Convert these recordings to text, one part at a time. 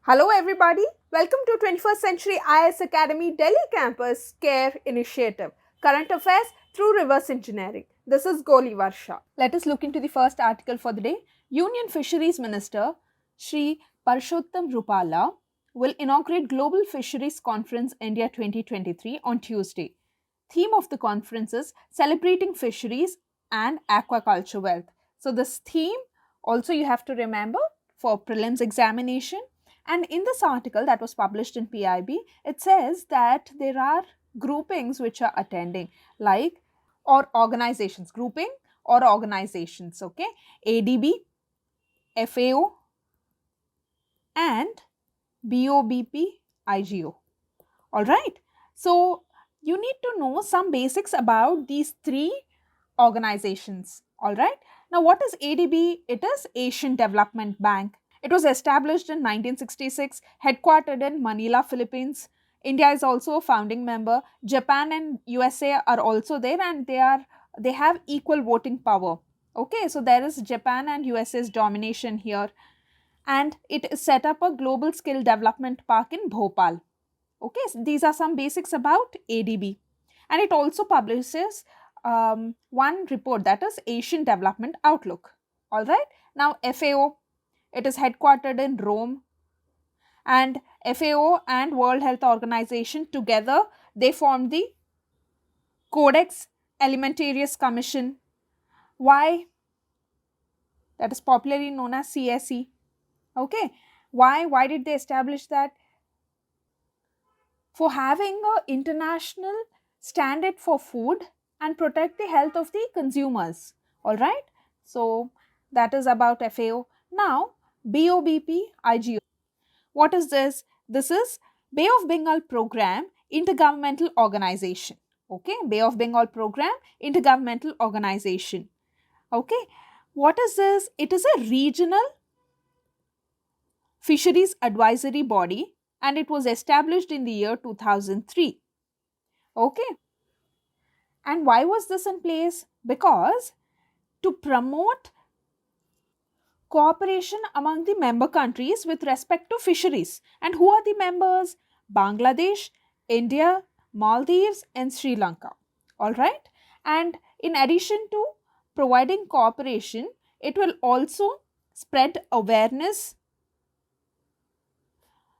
Hello everybody, welcome to 21st Century IAS Academy Delhi Campus C.A.R.E initiative, Current Affairs through Reverse Engineering. This is Goli Varsha. Let us look into the first article for the day. Union Fisheries Minister Shri Parshottam Rupala will inaugurate Global Fisheries Conference India 2023 on Tuesday. Theme of the conference is Celebrating Fisheries and Aquaculture Wealth. So this theme also you have to remember for prelims examination. And in this article that was published in PIB, it says that there are groupings which are attending, like or organizations, grouping or organizations, okay? ADB, FAO, and BOBP, IGO. All right. So you need to know some basics about these three organizations. All right. Now, what is ADB? It is Asian Development Bank. It was established in 1966, headquartered in Manila, Philippines. India is also a founding member. Japan and USA are also there, and they have equal voting power. Okay, so there is Japan and USA's domination here, and it set up a global skill development park in Bhopal. Okay, so these are some basics about ADB, and it also publishes one report, that is Asian Development Outlook. All right, now FAO, it is headquartered in Rome, and FAO and World Health Organization together they formed the Codex Alimentarius Commission. Why? That is popularly known as CSE. Okay, why did they establish that? For having an international standard for food and protect the health of the consumers. All right, so that is about FAO. Now BOBP IGO, what is this? This is Bay of Bengal Program Intergovernmental Organization. Okay, Bay of Bengal Program Intergovernmental Organization. Okay, what is this? It is a regional fisheries advisory body, and it was established in the year 2003. Okay, and why was this in place? Because to promote cooperation among the member countries with respect to fisheries. And who are the members? Bangladesh, India, Maldives, and Sri Lanka. All right. And in addition to providing cooperation, it will also spread awareness.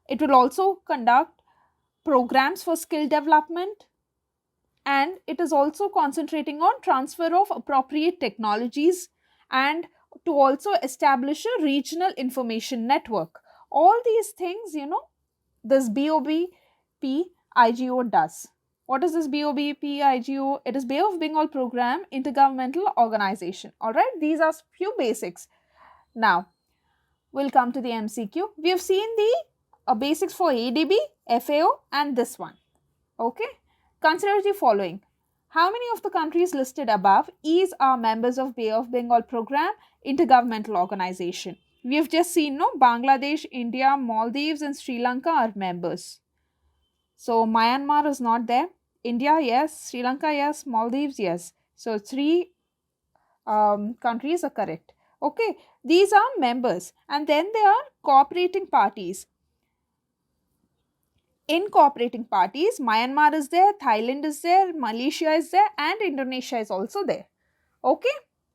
It will also conduct programs for skill development, and it is also concentrating on transfer of appropriate technologies and to also establish a regional information network. All these things, this BOBP IGO does. What is this BOBP IGO? It is Bay of Bengal Program Intergovernmental Organization. All right, these are few basics. Now we'll come to the MCQ. We have seen the basics for ADB, FAO, and this one. Okay, consider the following. How many of the countries listed above are members of Bay of Bengal Program Intergovernmental Organization? We have just seen, no, Bangladesh, India, Maldives, and Sri Lanka are members. So Myanmar is not there. India, yes. Sri Lanka, yes. Maldives, yes. So three countries are correct. Okay, these are members, and then there are cooperating parties. In cooperating parties, Myanmar is there, Thailand is there, Malaysia is there, and Indonesia is also there. Okay,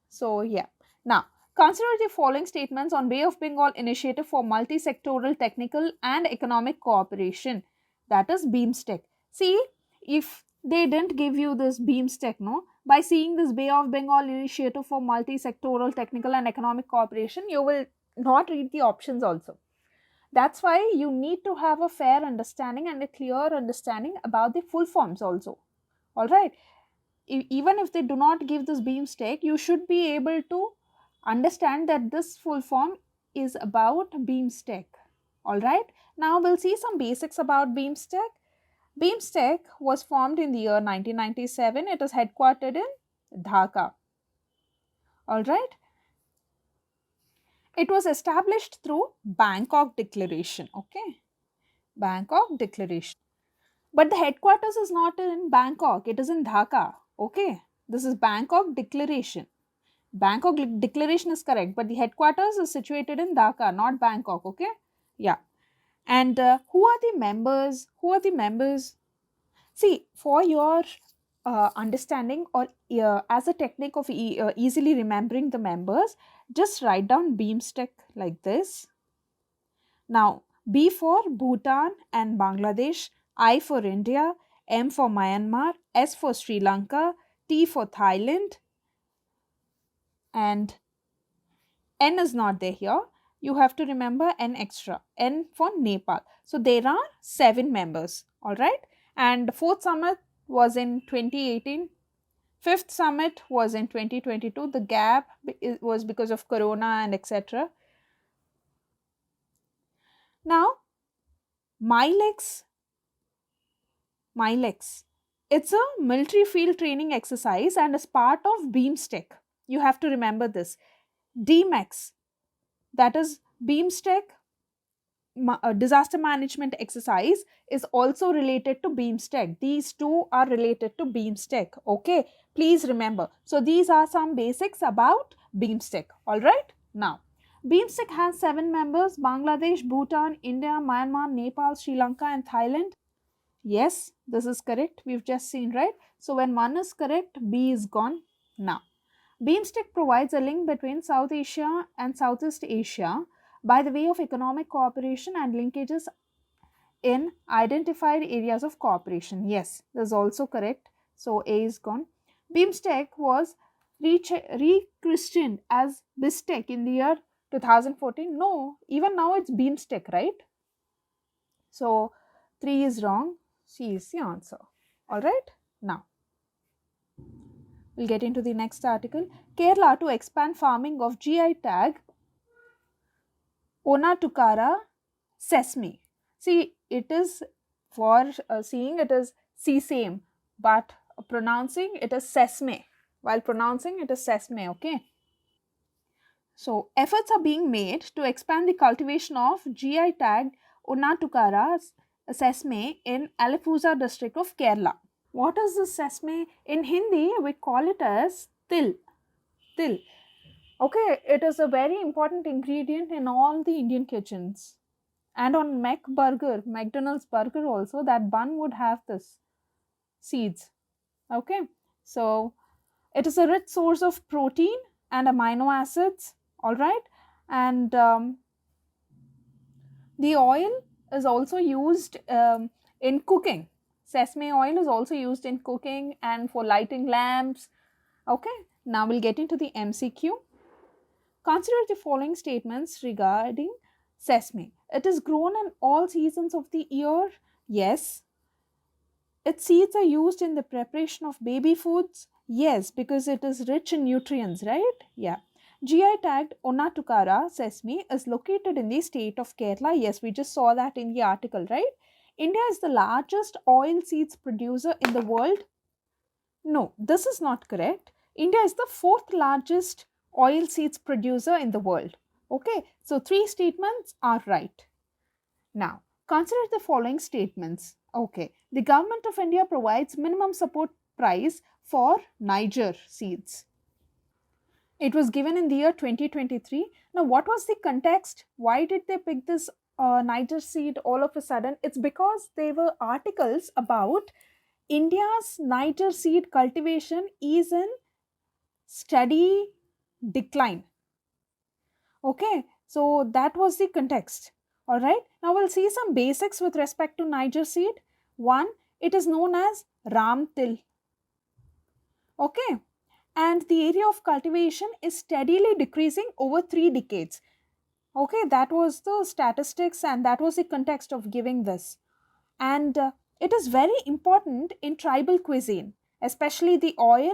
so yeah. Now consider the following statements on Bay of Bengal Initiative for Multi-Sectoral Technical and Economic Cooperation, that is BEAMSTEC. See, if they didn't give you this BEAMSTEC, no, by seeing this Bay of Bengal Initiative for Multi-Sectoral Technical and Economic Cooperation, you will not read the options also. That's why you need to have a fair understanding and a clear understanding about the full forms also. All right. Even if they do not give this BEAMSTEC, you should be able to understand that this full form is about BEAMSTEC. All right. Now we'll see some basics about BEAMSTEC. BEAMSTEC was formed in the year 1997. It is headquartered in Dhaka. All right. It was established through Bangkok Declaration. Okay, Bangkok Declaration. But the headquarters is not in Bangkok, it is in Dhaka. Okay, this is Bangkok Declaration. Bangkok Declaration is correct, but the headquarters is situated in Dhaka, not Bangkok. Okay, yeah. And who are the members? Who are the members? See, for your understanding, or as a technique of easily remembering the members, just write down BeamStack like this. Now, B for Bhutan and Bangladesh, I for India, M for Myanmar, S for Sri Lanka, T for Thailand, and N is not there here. You have to remember N extra. N for Nepal. So there are 7 members. All right. And the fourth summit was in 2018. Fifth summit was in 2022. The gap was because of Corona and etc. Now, Milex, Milex. It's a military field training exercise and is part of BeamStack. You have to remember this. DMAX, that is BeamStack disaster management exercise, is also related to BeamStack. These two are related to BeamStack. Okay, please remember. So these are some basics about BeamStack. All right. Now, BeamStack has 7 members: Bangladesh, Bhutan, India, Myanmar, Nepal, Sri Lanka, and Thailand. Yes, this is correct. We've just seen, right? So when one is correct, B is gone. Now, BeamStack provides a link between South Asia and Southeast Asia by the way of economic cooperation and linkages in identified areas of cooperation. Yes, this is also correct. So A is gone. BeamStack was re-christened as BizTech in the year 2014. No, even now it's BeamStack, right? So 3 is wrong. C is the answer. All right. Now, we'll get into the next article. Kerala to expand farming of GI tag Onatukara sesame. See, it is for seeing it is sesame, but pronouncing it is sesame. While pronouncing it is sesame, okay? So, efforts are being made to expand the cultivation of GI tagged Onatukara sesame in Alappuzha district of Kerala. What is this sesame? In Hindi, we call it as til. Til. Okay, it is a very important ingredient in all the Indian kitchens. And on McDonald's burger also, that bun would have this seeds. Okay, so it is a rich source of protein and amino acids. All right, and the oil is also used in cooking. Sesame oil is also used in cooking and for lighting lamps. Okay, now we'll get into the MCQ. Consider the following statements regarding sesame. It is grown in all seasons of the year. Yes. Its seeds are used in the preparation of baby foods. Yes, because it is rich in nutrients, right? Yeah. GI tagged Onatukara sesame is located in the state of Kerala. Yes, we just saw that in the article, right? India is the largest oil seeds producer in the world. No, this is not correct. India is the 4th largest oil seeds producer in the world. Okay, so 3 statements are right. Now, consider the following statements. Okay, the government of India provides minimum support price for Niger seeds. It was given in the year 2023. Now, what was the context? Why did they pick this Niger seed all of a sudden? It's because there were articles about India's Niger seed cultivation is in steady decline. Okay, so that was the context. All right, now we'll see some basics with respect to Niger seed. One, it is known as Ram Til. Okay, and the area of cultivation is steadily decreasing over 3 decades. Okay, that was the statistics and that was the context of giving this. And it is very important in tribal cuisine, especially the oil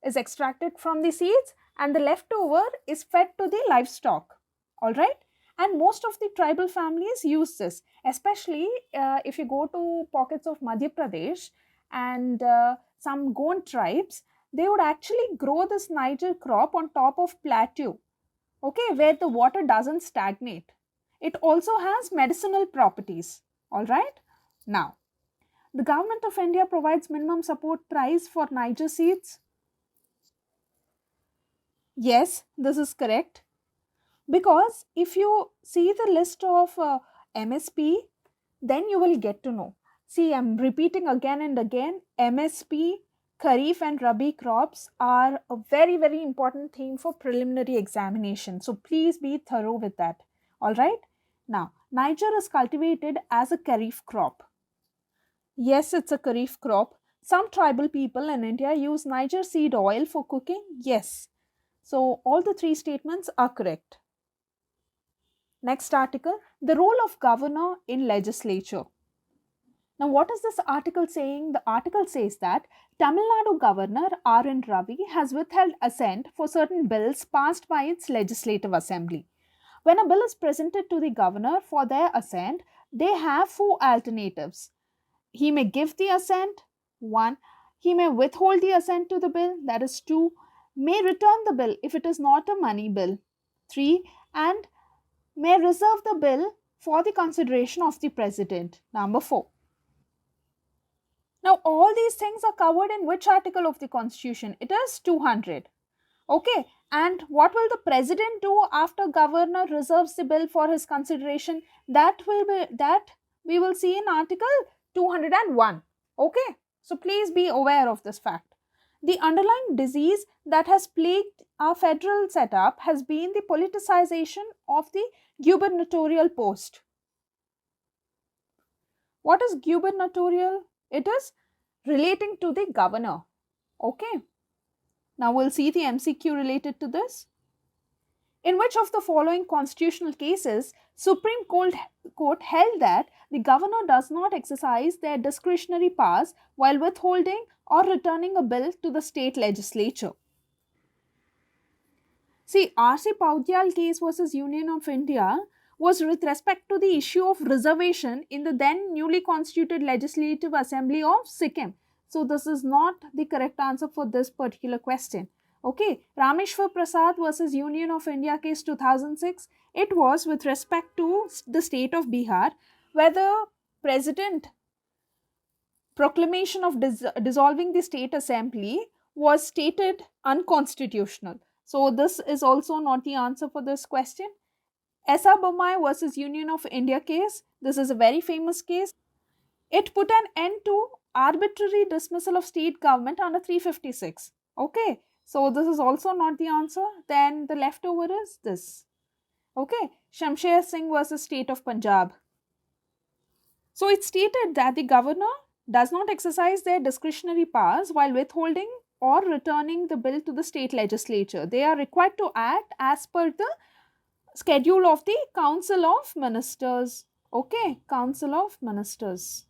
is extracted from the seeds and the leftover is fed to the livestock. All right, and most of the tribal families use this, especially if you go to pockets of Madhya Pradesh and some Gond tribes, they would actually grow this Niger crop on top of plateau, okay, where the water doesn't stagnate. It also has medicinal properties. All right, now the government of India provides minimum support price for Niger seeds. Yes, this is correct. Because if you see the list of MSP, then you will get to know. See, I'm repeating again and again, MSP, Kharif and Rabi crops are a very, very important theme for preliminary examination. So please be thorough with that. All right. Now, Niger is cultivated as a Kharif crop. Yes, it's a Kharif crop. Some tribal people in India use Niger seed oil for cooking. Yes. So all the three statements are correct. Next article, the role of governor in legislature. Now, what is this article saying? The article says that Tamil Nadu Governor R.N. Ravi has withheld assent for certain bills passed by its legislative assembly. When a bill is presented to the governor for their assent, they have four alternatives. He may give the assent, 1. He may withhold the assent to the bill, that is 2. May return the bill if it is not a money bill, 3. And may reserve the bill for the consideration of the president, number 4. Now, all these things are covered in which article of the Constitution? It is 200. Okay, and what will the president do after governor reserves the bill for his consideration? That we will see in article 201. Okay, so please be aware of this fact. The underlying disease that has plagued our federal setup has been the politicization of the gubernatorial post. What is gubernatorial? It is relating to the governor. Okay. Now we'll see the MCQ related to this. In which of the following constitutional cases, Supreme Court held that the governor does not exercise their discretionary powers while withholding or returning a bill to the state legislature? See, R.C. Paudyal case versus Union of India was with respect to the issue of reservation in the then newly constituted Legislative Assembly of Sikkim. So this is not the correct answer for this particular question. Okay, Rameshwar Prasad versus Union of India case 2006, it was with respect to the state of Bihar, where the president proclamation of dissolving the state assembly was stated unconstitutional. So this is also not the answer for this question. S.R. Bommai versus Union of India case, this is a very famous case. It put an end to arbitrary dismissal of state government under 356. Okay, so this is also not the answer. Then the leftover is this. Okay, Shamsher Singh versus State of Punjab. So it stated that the governor does not exercise their discretionary powers while withholding or returning the bill to the state legislature. They are required to act as per the schedule of the Council of Ministers. Okay, Council of Ministers.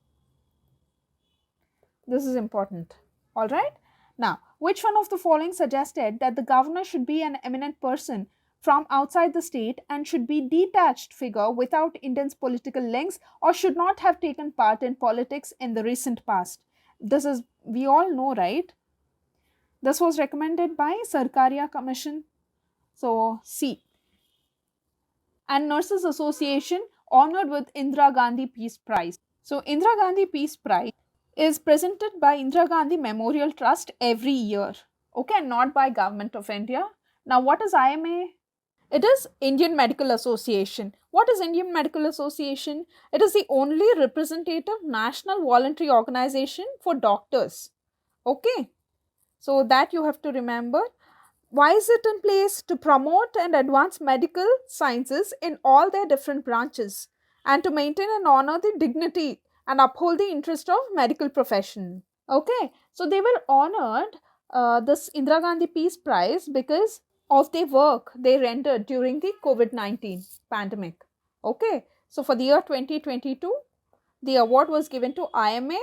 This is important. All right. Now, which one of the following suggested that the governor should be an eminent person from outside the state and should be detached figure without intense political links or should not have taken part in politics in the recent past? This is, we all know, right? This was recommended by C.A.R.E Commission. So, C. And Nurses Association honored with Indira Gandhi Peace Prize. So, Indira Gandhi Peace Prize is presented by Indira Gandhi Memorial Trust every year. Okay, not by Government of India. Now, what is IMA? It is Indian Medical Association. What is Indian Medical Association? It is the only representative national voluntary organization for doctors. Okay, so that you have to remember. Why is it in place? To promote and advance medical sciences in all their different branches and to maintain and honor the dignity and uphold the interest of medical profession. Okay, so they were honored this Indira Gandhi Peace Prize because of their work they rendered during the COVID-19 pandemic. Okay, so for the year 2022, the award was given to IMA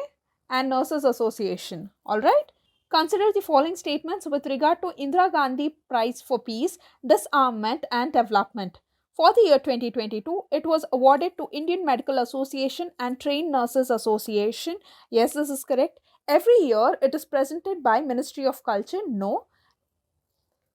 and Nurses Association. Alright, consider the following statements with regard to Indira Gandhi Prize for Peace, Disarmament and Development. For the year 2022, it was awarded to Indian Medical Association and Trained Nurses Association. Yes, this is correct. Every year, it is presented by Ministry of Culture. No.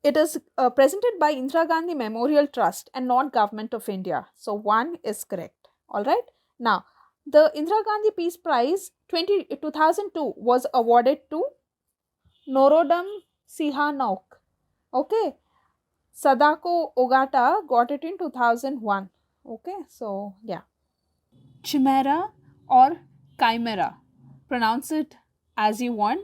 It is presented by Indira Gandhi Memorial Trust and not Government of India. So, 1 is correct. Alright. Now, the Indira Gandhi Peace Prize 2002 was awarded to Norodom Sihanouk. Okay. Sadako Ogata got it in 2001. Okay, so yeah. Chimera or chimera, pronounce it as you want,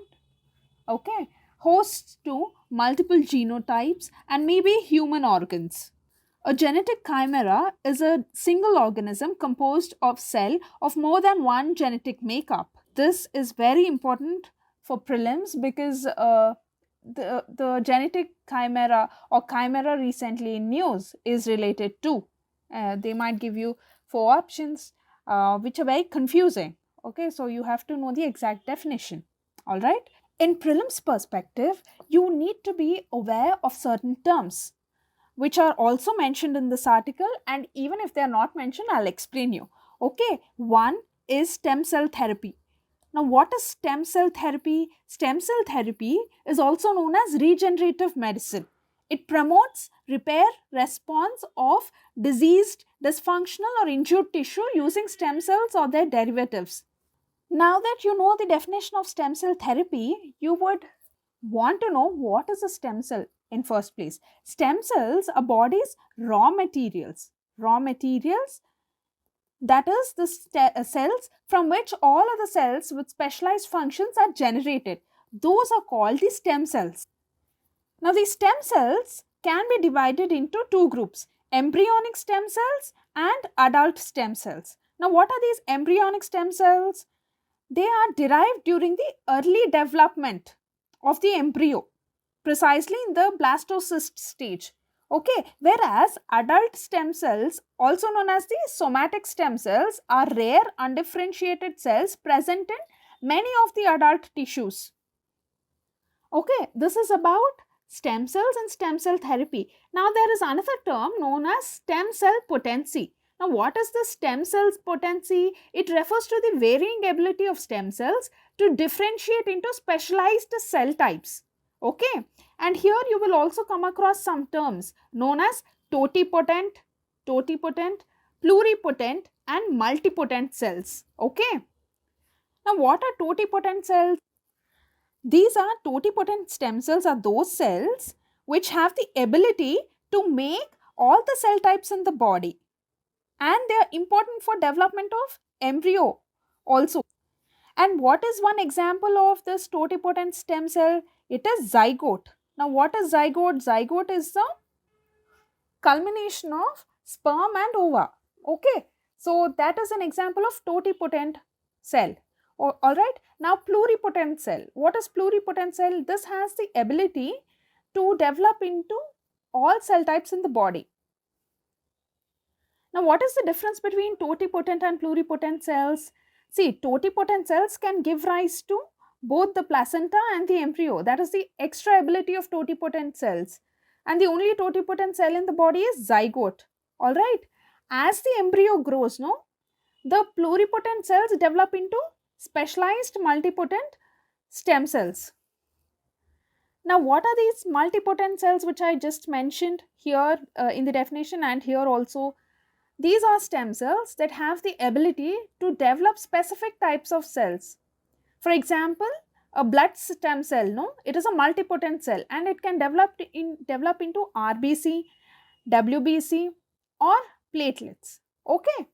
okay, hosts to multiple genotypes and maybe human organs. A genetic chimera is a single organism composed of cell of more than one genetic makeup. This is very important for prelims because the genetic chimera or chimera recently in news is related to. They might give you four options which are very confusing. Okay, so you have to know the exact definition. All right. In prelims perspective, you need to be aware of certain terms which are also mentioned in this article, and even if they are not mentioned, I'll explain you. Okay, one is stem cell therapy. Now, what is stem cell therapy? Stem cell therapy is also known as regenerative medicine. It promotes repair response of diseased, dysfunctional or injured tissue using stem cells or their derivatives. Now that you know the definition of stem cell therapy, you would want to know what is a stem cell in first place. Stem cells are body's raw materials. Raw materials, that is the cells from which all other cells with specialized functions are generated. Those are called the stem cells. Now these stem cells can be divided into two groups, embryonic stem cells and adult stem cells. Now what are these embryonic stem cells? They are derived during the early development of the embryo, precisely in the blastocyst stage. Okay, whereas adult stem cells, also known as the somatic stem cells, are rare undifferentiated cells present in many of the adult tissues. Okay, this is about stem cells and stem cell therapy. Now there is another term known as stem cell potency. Now what is the stem cells potency? It refers to the varying ability of stem cells to differentiate into specialized cell types. Okay, and here you will also come across some terms known as totipotent, pluripotent and multipotent cells. Okay, now what are totipotent cells? These are totipotent stem cells are those cells which have the ability to make all the cell types in the body, and they are important for development of embryo also. And what is one example of this totipotent stem cell? It is zygote. Now what is zygote? Zygote is the culmination of sperm and ova. Okay, so that is an example of totipotent cell. All right, now pluripotent cell. What is pluripotent cell? This has the ability to develop into all cell types in the body. Now what is the difference between totipotent and pluripotent cells? See, totipotent cells can give rise to both the placenta and the embryo. That is the extra ability of totipotent cells. And the only totipotent cell in the body is zygote. All right. As the embryo grows, no, the pluripotent cells develop into specialized multipotent stem cells. Now, what are these multipotent cells which I just mentioned here in the definition and here also? These are stem cells that have the ability to develop specific types of cells. For example, a blood stem cell, no, it is a multipotent cell and it can develop into RBC, WBC or platelets. Okay.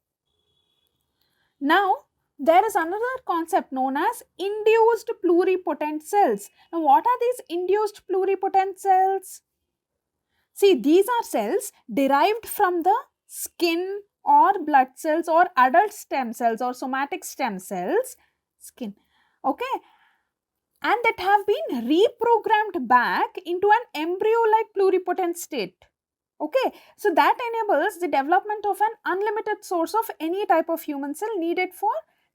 Now, there is another concept known as induced pluripotent cells. Now, what are these induced pluripotent cells? See, these are cells derived from the skin or blood cells or adult stem cells or somatic stem cells, skin, okay, and that have been reprogrammed back into an embryo-like pluripotent state. Okay, so that enables the development of an unlimited source of any type of human cell needed for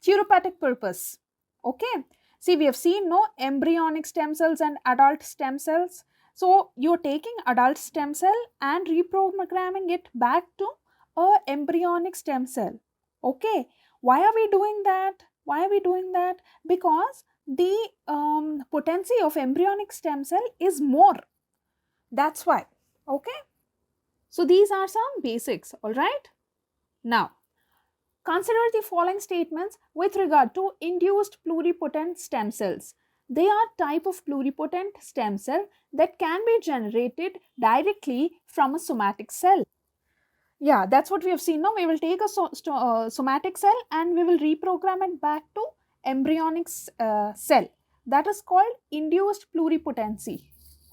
therapeutic purpose. Okay, see, we have seen no embryonic stem cells and adult stem cells. So you're taking adult stem cell and reprogramming it back to a embryonic stem cell. Okay, why are we doing that? Why are we doing that? Because the potency of embryonic stem cell is more. That's why. Okay. So these are some basics, all right? Now, consider the following statements with regard to induced pluripotent stem cells. They are type of pluripotent stem cell that can be generated directly from a somatic cell. Yeah, that's what we have seen. Now we will take a somatic cell and we will reprogram it back to embryonic cell. That is called induced pluripotency.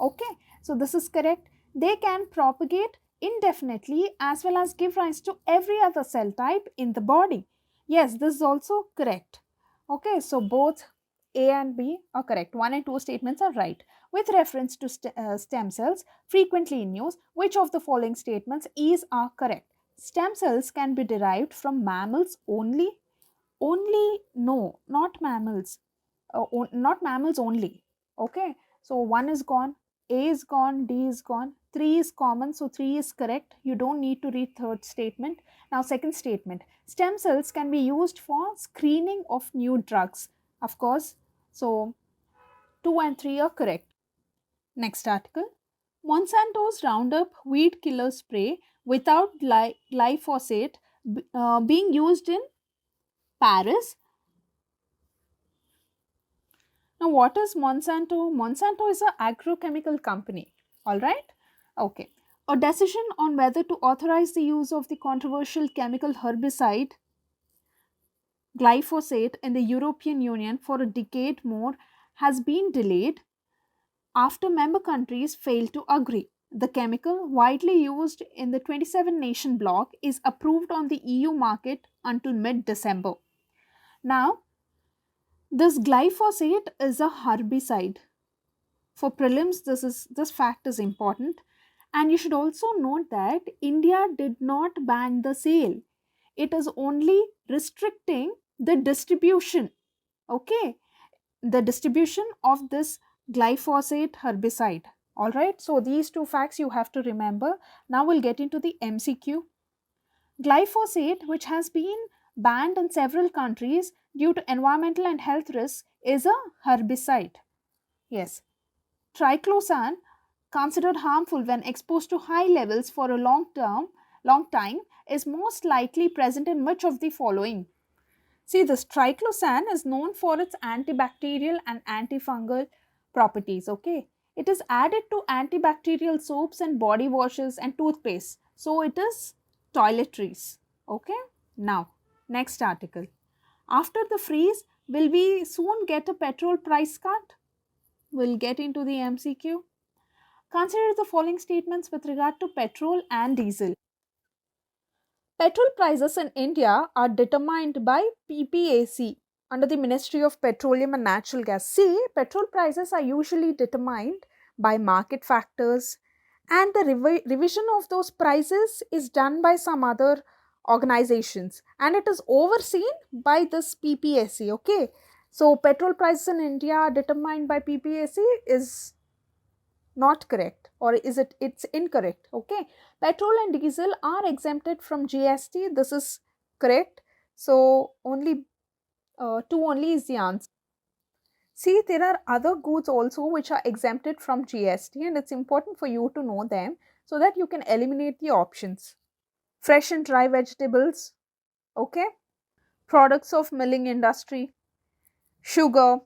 Okay, so this is correct. They can propagate indefinitely as well as give rise to every other cell type in the body. Yes, this is also correct. Okay, so both A and B are correct. 1 and 2 statements are right. With reference to stem cells, frequently in use, which of the following statements are correct? Stem cells can be derived from mammals only? Only, no, not mammals. Not mammals only. Okay, so 1 is gone, A is gone, D is gone, 3 is common, so 3 is correct. You don't need to read third statement. Now second statement, stem cells can be used for screening of new drugs. Of course, so 2 and 3 are correct. Next article, Monsanto's Roundup weed killer spray without glyphosate being used in Paris. Now, what is Monsanto? Monsanto is an agrochemical company. All right. Okay. A decision on whether to authorize the use of the controversial chemical herbicide glyphosate in the European Union for a decade more has been delayed after member countries failed to agree. The chemical, widely used in the 27 nation bloc, is approved on the EU market until mid December. Now, this glyphosate is a herbicide. For prelims, this fact is important, and you should also note that India did not ban the sale. It is only restricting the distribution. Okay, the distribution of this glyphosate herbicide. All right, so these two facts you have to remember. Now we'll get into the MCQ. Glyphosate, which has been banned in several countries due to environmental and health risks, is a herbicide. Yes, triclosan, considered harmful when exposed to high levels for a long time, is most likely present in much of the following. See, this triclosan is known for its antibacterial and antifungal properties. Okay, it is added to antibacterial soaps and body washes and toothpaste. So it is toiletries. Okay, now next article. After the freeze, will we soon get a petrol price cut? We'll get into the MCQ. Consider the following statements with regard to petrol and diesel. Petrol prices in India are determined by PPAC under the Ministry of Petroleum and Natural Gas. See, petrol prices are usually determined by market factors, and the revision of those prices is done by some other organizations, and it is overseen by this PPAC. Okay, so petrol prices in India are determined by PPAC is not correct, or is it's incorrect. Okay, petrol and diesel are exempted from GST. This is correct, so only 2 only is the answer. See, there are other goods also which are exempted from GST, and it's important for you to know them so that you can eliminate the options. Fresh and dry vegetables, okay, products of milling industry, sugar,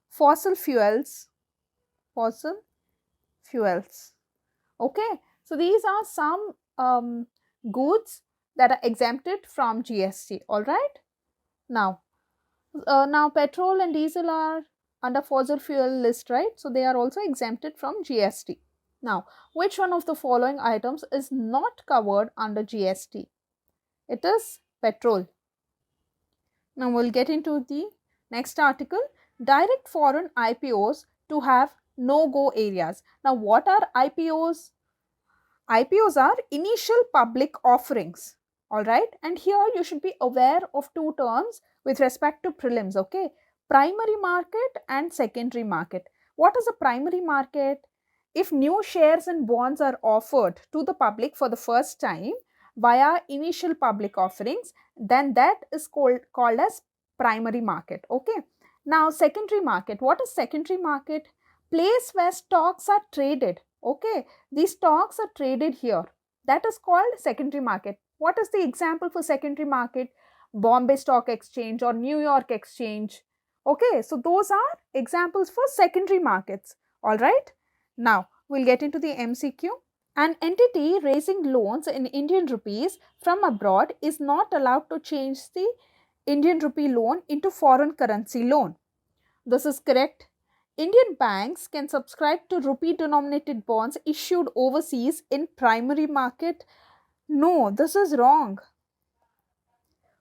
fossil fuels, fossil fuels. Okay, so these are some goods that are exempted from GST. All right. Now petrol and diesel are under fossil fuel list, right? So they are also exempted from GST. Now, which one of the following items is not covered under GST? It is petrol. Now we'll get into the next article. Direct foreign IPOs to have no-go areas. Now, what are IPOs? IPOs are initial public offerings. All right, and here you should be aware of two terms with respect to prelims. Okay, primary market and secondary market. What is a primary market? If new shares and bonds are offered to the public for the first time via initial public offerings, then that is called as primary market. Okay, now secondary market. What is secondary market? Place where stocks are traded. Okay, these stocks are traded here. That is called secondary market. What is the example for secondary market? Bombay Stock Exchange or New York Exchange. Okay, so those are examples for secondary markets. All right. Now, we'll get into the MCQ. An entity raising loans in Indian rupees from abroad is not allowed to change the Indian rupee loan into foreign currency loan. This is correct. Indian banks can subscribe to rupee denominated bonds issued overseas in primary market. No, this is wrong.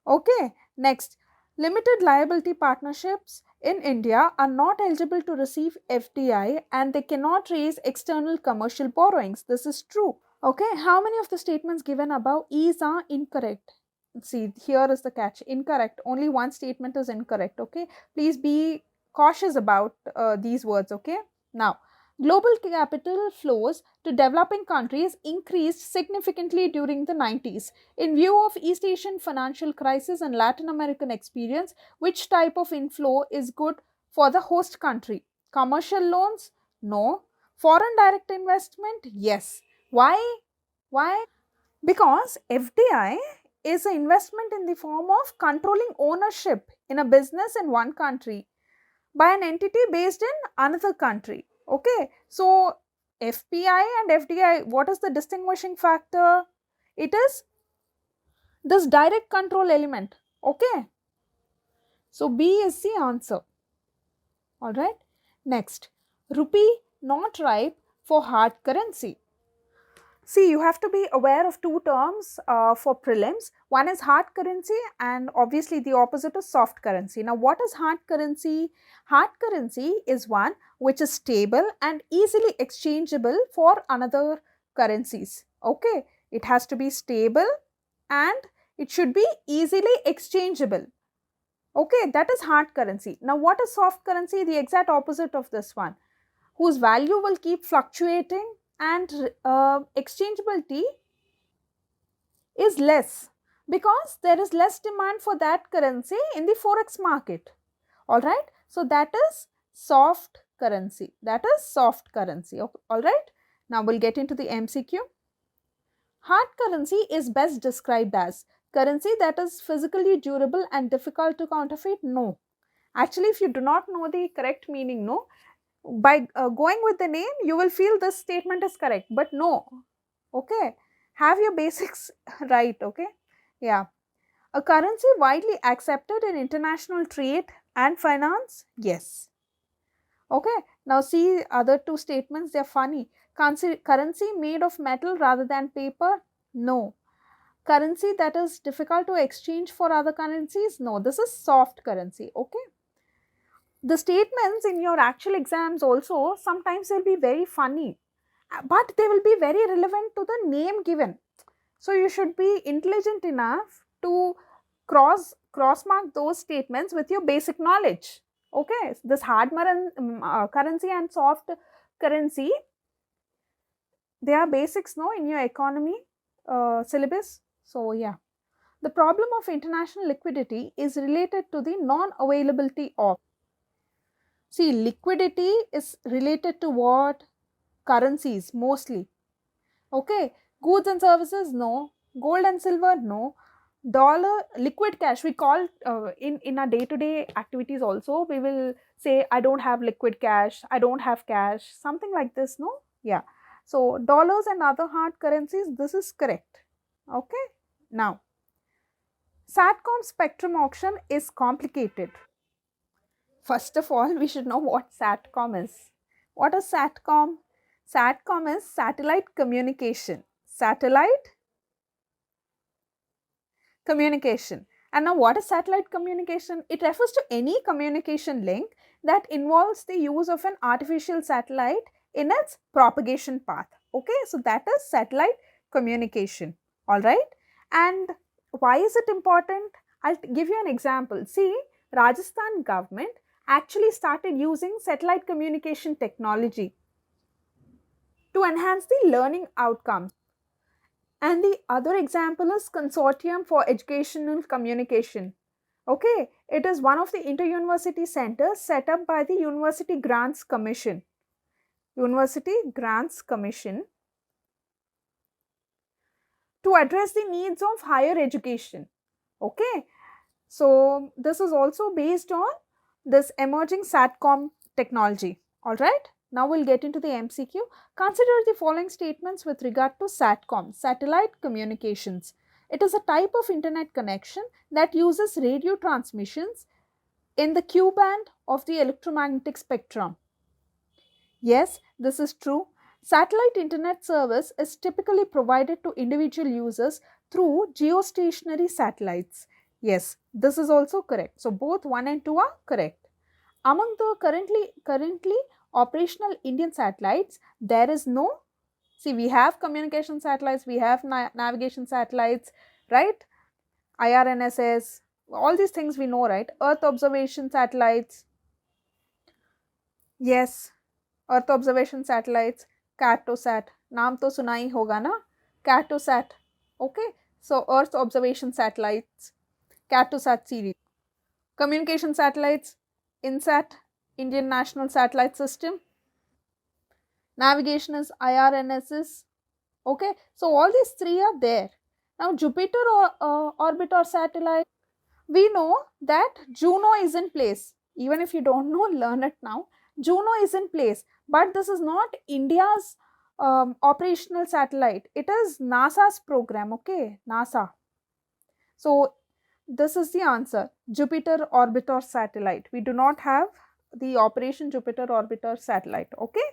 Okay, next. Limited liability partnerships in India are not eligible to receive FDI and they cannot raise external commercial borrowings. This is true. Okay, how many of the statements given above are incorrect? See, here is the catch. Incorrect. Only one statement is incorrect. Okay, please be cautious about these words. Okay, now global capital flows to developing countries increased significantly during the 90s. In view of East Asian financial crisis and Latin American experience, which type of inflow is good for the host country? Commercial loans? No. Foreign direct investment? Yes. Why? Because FDI is an investment in the form of controlling ownership in a business in one country by an entity based in another country. Okay, so FPI and FDI, what is the distinguishing factor? It is this direct control element. Okay, so B is the answer. All right, next, rupee not ripe for hard currency. See, you have to be aware of two terms for prelims. One is hard currency and obviously the opposite is soft currency. Now, what is hard currency? Hard currency is one which is stable and easily exchangeable for another currencies. Okay, it has to be stable and it should be easily exchangeable. Okay, that is hard currency. Now, what is soft currency? The exact opposite of this one, whose value will keep fluctuating and exchangeability is less because there is less demand for that currency in the forex market. All right, so that is soft currency. All right, now we'll get into the MCQ. Hard currency is best described as currency that is physically durable and difficult to counterfeit. No, actually, if you do not know the correct meaning, no, by going with the name, you will feel this statement is correct, but no. Okay, have your basics right. Okay, yeah. A currency widely accepted in international trade and finance? Yes. Okay, now see other two statements, they are funny. Currency made of metal rather than paper? No. Currency that is difficult to exchange for other currencies? No, this is soft currency. Okay. The statements in your actual exams also sometimes will be very funny, but they will be very relevant to the name given. So you should be intelligent enough to cross mark those statements with your basic knowledge. Okay, this hard currency and soft currency, they are basics, no, in your economy syllabus. So yeah, the problem of international liquidity is related to the non-availability of. See, liquidity is related to what? Currencies mostly. Okay, goods and services, no. Gold and silver, no. Dollar, liquid cash, we call in our day-to-day activities also, we will say, I don't have liquid cash, I don't have cash, something like this, no? Yeah. So, dollars and other hard currencies, this is correct. Okay. Now, SATCOM spectrum auction is complicated. First of all, we should know what SATCOM is. What is SATCOM? SATCOM is satellite communication. Satellite communication. And now what is satellite communication? It refers to any communication link that involves the use of an artificial satellite in its propagation path. Okay, so that is satellite communication. All right. And why is it important? I'll give you an example. See, Rajasthan government actually started using satellite communication technology to enhance the learning outcomes. And the other example is Consortium for Educational Communication. Okay, it is one of the inter-university centers set up by the University Grants Commission. University Grants Commission to address the needs of higher education. Okay, so this is also based on this emerging SATCOM technology. All right. Now we'll get into the MCQ. Consider the following statements with regard to SATCOM, satellite communications. It is a type of internet connection that uses radio transmissions in the Q band of the electromagnetic spectrum. Yes, this is true. Satellite internet service is typically provided to individual users through geostationary satellites. Yes, this is also correct. So both 1 and 2 are correct. Among the currently operational Indian satellites, there is no, see, we have communication satellites, we have navigation satellites, right? IRNSS, all these things we know, right? Earth observation satellites, yes, Earth observation satellites, CARTOSAT, नाम तो सुना ही होगा ना, CARTOSAT, okay? So Earth observation satellites, CARTOSAT series. Communication satellites, INSAT, Indian National Satellite System. Navigation is IRNSS, okay? So all these three are there. Now Jupiter orbit or satellite, we know that Juno is in place. Even if you don't know, learn it now. Juno is in place, but this is not India's operational satellite. It is NASA's program, okay? NASA. So this is the answer, Jupiter orbiter satellite. We do not have the Operation Jupiter orbiter satellite, okay?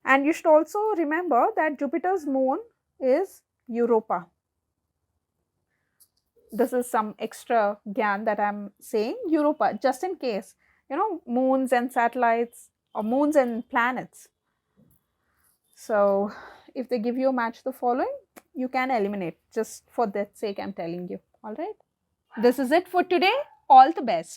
And you should also remember that Jupiter's moon is Europa. This is some extra gyan that I am saying, Europa, just in case, you know, moons and satellites or moons and planets. So if they give you a match the following, you can eliminate. Just for that sake, I am telling you. All right. This is it for today. All the best.